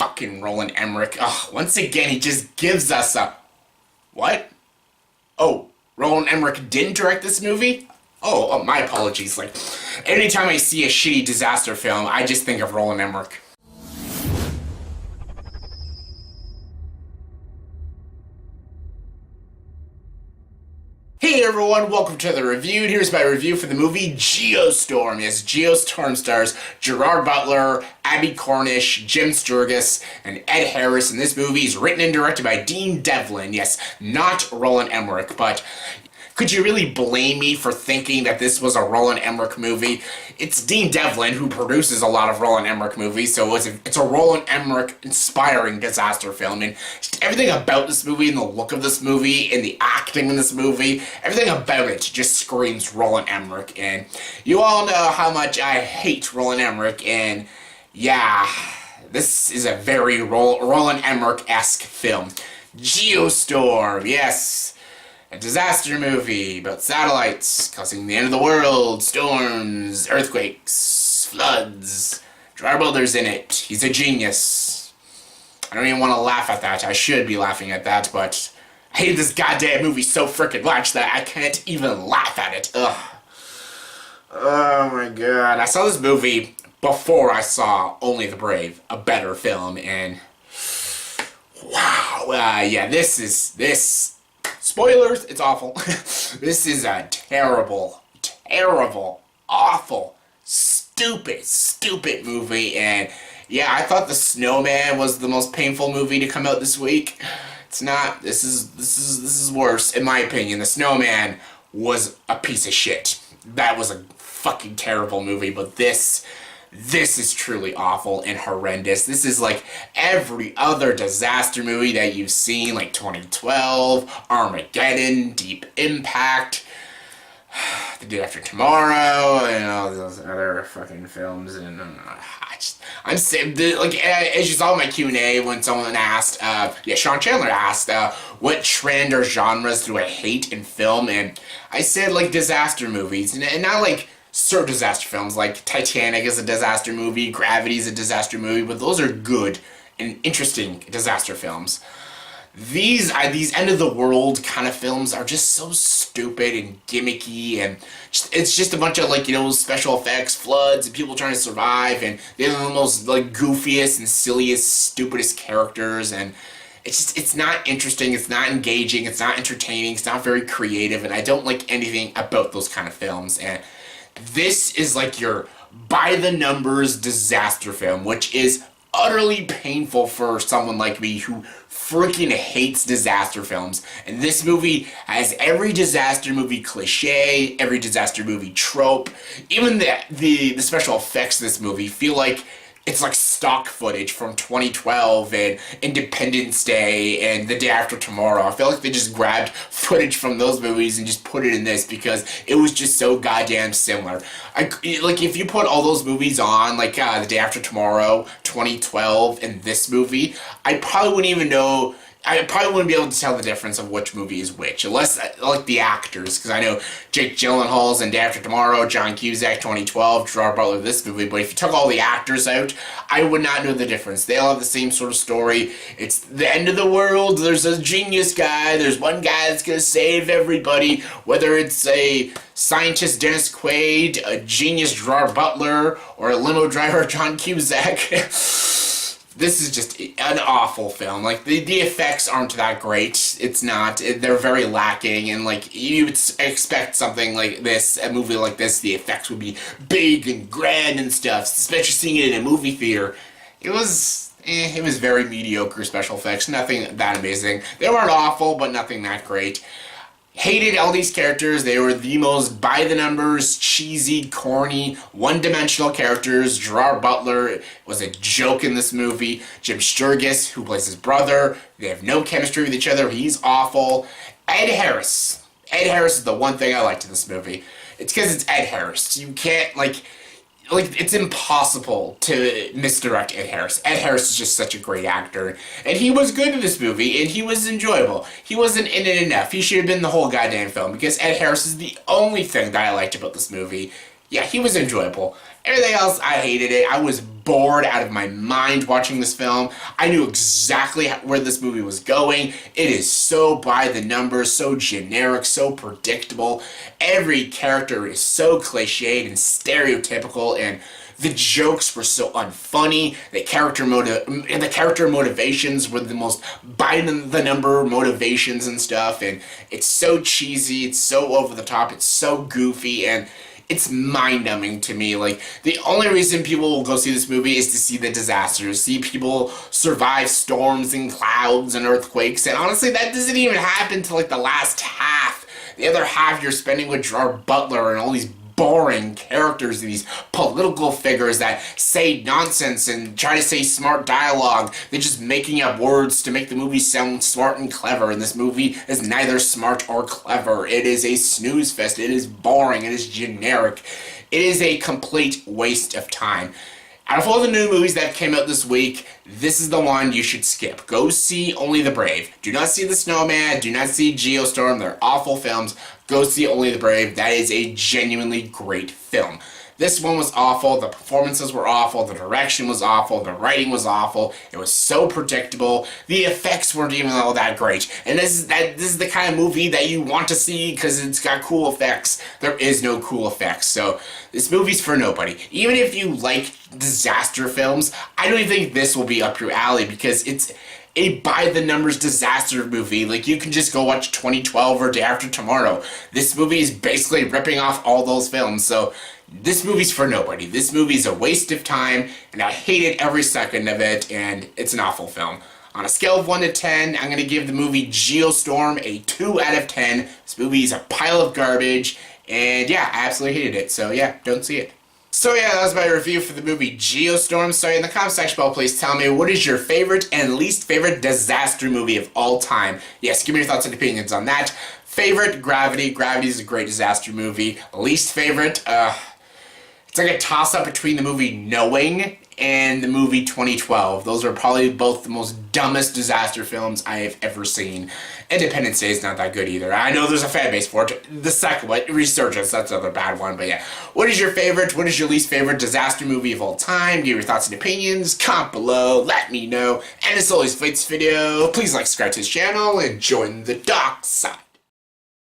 fucking Roland Emmerich. Ugh, once again, he just gives us a... What? Oh, Roland Emmerich didn't direct this movie? Oh, my apologies. Like, anytime I see a shitty disaster film, I just think of Roland Emmerich. Hey everyone, welcome to the review. Here's my review for the movie Geostorm. Yes, Geostorm stars Gerard Butler, Abbie Cornish, Jim Sturgess, and Ed Harris. And this movie is written and directed by Dean Devlin. Yes, not Roland Emmerich, but could you really blame me for thinking that this was a Roland Emmerich movie? It's Dean Devlin who produces a lot of Roland Emmerich movies, so it's a Roland Emmerich inspiring disaster film. And just everything about this movie, and the look of this movie, and the acting in this movie, everything about it just screams Roland Emmerich. And you all know how much I hate Roland Emmerich, and yeah, this is a very Roland Emmerich-esque film. Geostorm, yes. A disaster movie about satellites causing the end of the world, storms, earthquakes, floods. Gerard Butler's in it. He's a genius. I don't even want to laugh at that. I should be laughing at that, but I hate this goddamn movie so frickin' much that I can't even laugh at it. Ugh. Oh my god. I saw this movie before I saw Only the Brave, a better film, and wow. Yeah, this... Spoilers, it's awful. This is a terrible, awful, stupid movie, and yeah, I thought The Snowman was the most painful movie to come out this week. It's not. This is worse, in my opinion. The Snowman was a piece of shit. That was a fucking terrible movie, but this is truly awful and horrendous. This is like every other disaster movie that you've seen, like 2012, Armageddon, Deep Impact, The Day After Tomorrow, and all those other fucking films. And I'm sick. Like, as you saw in my Q&A when someone asked, Sean Chandler asked, what trend or genres do I hate in film? And I said, like, disaster movies, and not like certain disaster films, like Titanic is a disaster movie, Gravity is a disaster movie, but those are good and interesting disaster films. These end of the world kind of films are just so stupid and gimmicky, and it's just a bunch of, like, you know, special effects, floods, and people trying to survive, and they're the most, like, goofiest and silliest, stupidest characters, and it's not interesting, it's not engaging, it's not entertaining, it's not very creative, and I don't like anything about those kind of films. And this is like your by-the-numbers disaster film, which is utterly painful for someone like me who freaking hates disaster films. And this movie has every disaster movie cliche, every disaster movie trope. Even the special effects of this movie feel like it's like stock footage from 2012 and Independence Day and The Day After Tomorrow. I feel like they just grabbed footage from those movies and just put it in this because it was just so goddamn similar. Like, if you put all those movies on, like The Day After Tomorrow, 2012, and this movie, I probably wouldn't even know. I probably wouldn't be able to tell the difference of which movie is which, unless, like, the actors, because I know Jake Gyllenhaal's in Day After Tomorrow, John Cusack, 2012, Gerard Butler, this movie, but if you took all the actors out, I would not know the difference. They all have the same sort of story. It's the end of the world, there's a genius guy, there's one guy that's gonna save everybody, whether it's a scientist Dennis Quaid, a genius Gerard Butler, or a limo driver John Cusack. This is just an awful film. Like, the effects aren't that great. It's not. They're very lacking, and, like, you would expect something like this, a movie like this, the effects would be big and grand and stuff, especially seeing it in a movie theater. It was very mediocre special effects, nothing that amazing. They weren't awful, but nothing that great. Hated all these characters. They were the most by-the-numbers, cheesy, corny, one-dimensional characters. Gerard Butler was a joke in this movie. Jim Sturgess, who plays his brother, they have no chemistry with each other. He's awful. Ed Harris. Ed Harris is the one thing I liked in this movie. It's because it's Ed Harris. You can't, like, it's impossible to misdirect Ed Harris. Ed Harris is just such a great actor, and he was good in this movie, and he was enjoyable. He wasn't in it enough. He should have been the whole goddamn film, because Ed Harris is the only thing that I liked about this movie. Yeah, he was enjoyable. Everything else, I hated it. I was bored out of my mind watching this film. I knew exactly where this movie was going. It is so by the numbers, so generic, so predictable. Every character is so cliched and stereotypical, and the jokes were so unfunny. The character motivations were the most by the number motivations and stuff, and it's so cheesy, it's so over the top, it's so goofy, and it's mind-numbing to me. Like, the only reason people will go see this movie is to see the disasters, see people survive storms and clouds and earthquakes, and honestly, that doesn't even happen till like the last half. The other half you're spending with Gerard Butler and all these boring characters and these political figures that say nonsense and try to say smart dialogue. They're just making up words to make the movie sound smart and clever, and this movie is neither smart or clever. It is a snooze fest. It is boring. It is generic. It is a complete waste of time. Out of all the new movies that came out this week, this is the one you should skip. Go see Only the Brave. Do not see The Snowman. Do not see Geostorm. They're awful films. Go see Only the Brave. That is a genuinely great film. This one was awful. The performances were awful. The direction was awful. The writing was awful. It was so predictable. The effects weren't even all that great. And this is the kind of movie that you want to see because it's got cool effects. There is no cool effects. So this movie's for nobody. Even if you like disaster films, I don't even think this will be up your alley because it's a by-the-numbers disaster movie. Like, you can just go watch 2012 or Day After Tomorrow. This movie is basically ripping off all those films, so this movie's for nobody. This movie's a waste of time, and I hated every second of it, and it's an awful film. On a scale of 1 to 10, I'm going to give the movie Geostorm a 2 out of 10. This movie's a pile of garbage, and yeah, I absolutely hated it, so yeah, don't see it. So yeah, that was my review for the movie Geostorm. So in the comment section below, please tell me what is your favorite and least favorite disaster movie of all time. Yes, give me your thoughts and opinions on that. Favorite, Gravity. Gravity is a great disaster movie. Least favorite, it's like a toss-up between the movie Knowing and the movie 2012. Those are probably both the most dumbest disaster films I have ever seen. Independence Day is not that good either. I know there's a fan base for it. The second one, Resurgence, that's another bad one, but yeah. What is your favorite, what is your least favorite disaster movie of all time? Give your thoughts and opinions, comment below, let me know. And as always, for this video, please like, subscribe to this channel, and join the dark side.